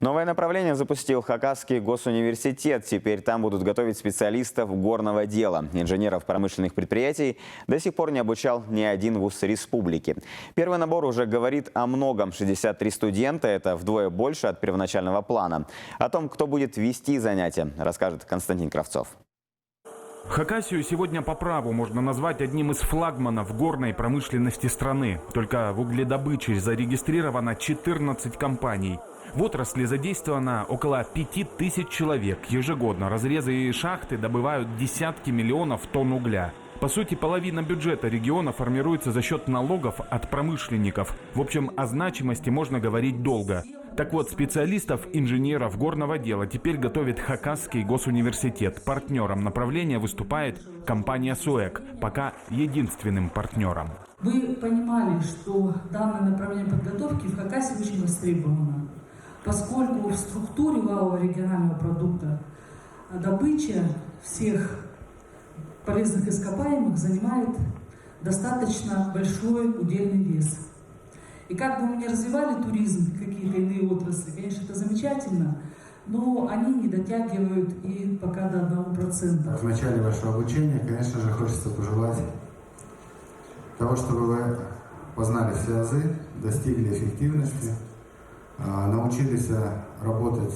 Новое направление запустил Хакасский госуниверситет. Теперь там будут готовить специалистов горного дела. Инженеров промышленных предприятий до сих пор не обучал ни один вуз республики. Первый набор уже говорит о многом. 63 студента – это вдвое больше от первоначального плана. О том, кто будет вести занятия, расскажет Константин Кравцов. Хакасию сегодня по праву можно назвать одним из флагманов горной промышленности страны. Только в угледобыче зарегистрировано 14 компаний. В отрасли задействовано около 5000 человек. Ежегодно разрезы и шахты добывают десятки миллионов тонн угля. По сути, половина бюджета региона формируется за счет налогов от промышленников. В общем, о значимости можно говорить долго. Так вот, специалистов, инженеров горного дела теперь готовит Хакасский госуниверситет. Партнером направления выступает компания СУЭК, пока единственным партнером. Вы понимали, что данное направление подготовки в Хакасии очень востребовано, поскольку в структуре валового регионального продукта добыча всех полезных ископаемых занимает достаточно большой удельный вес. И как бы мы ни развивали туризм, какие-то иные отрасли, конечно, это замечательно, но они не дотягивают и пока до 1%. В начале вашего обучения, конечно же, хочется пожелать того, чтобы вы познали все азы, достигли эффективности, научились работать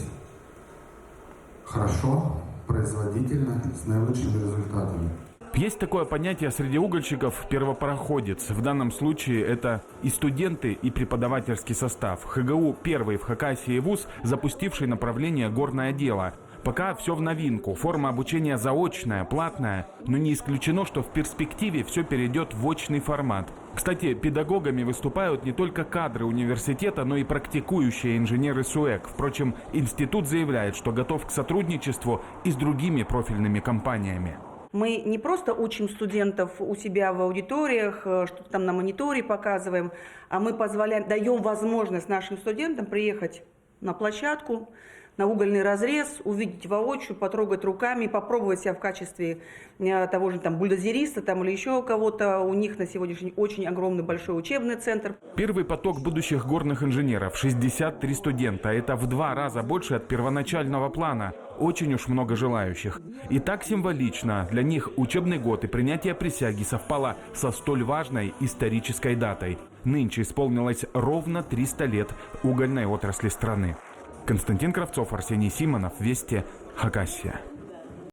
хорошо, производительно, с наилучшими результатами. Есть такое понятие среди угольщиков «первопароходец». В данном случае это и студенты, и преподавательский состав. ХГУ – первый в Хакасии вуз, запустивший направление «Горное дело». Пока все в новинку. Форма обучения заочная, платная, но не исключено, что в перспективе все перейдет в очный формат. Кстати, педагогами выступают не только кадры университета, но и практикующие инженеры СУЭК. Впрочем, институт заявляет, что готов к сотрудничеству и с другими профильными компаниями. Мы не просто учим студентов у себя в аудиториях, что-то там на мониторе показываем, а мы даем возможность нашим студентам приехать на площадку, на угольный разрез, увидеть воочию, потрогать руками, попробовать себя в качестве того же там бульдозериста там, или еще кого-то. У них на сегодняшний день очень огромный большой учебный центр. Первый поток будущих горных инженеров – 63 студента. Это в 2 раза больше от первоначального плана. Очень уж много желающих. И так символично. Для них учебный год и принятие присяги совпало со столь важной исторической датой. Нынче исполнилось ровно 300 лет угольной отрасли страны. Константин Кравцов, Арсений Симонов, Вести, Хакасия.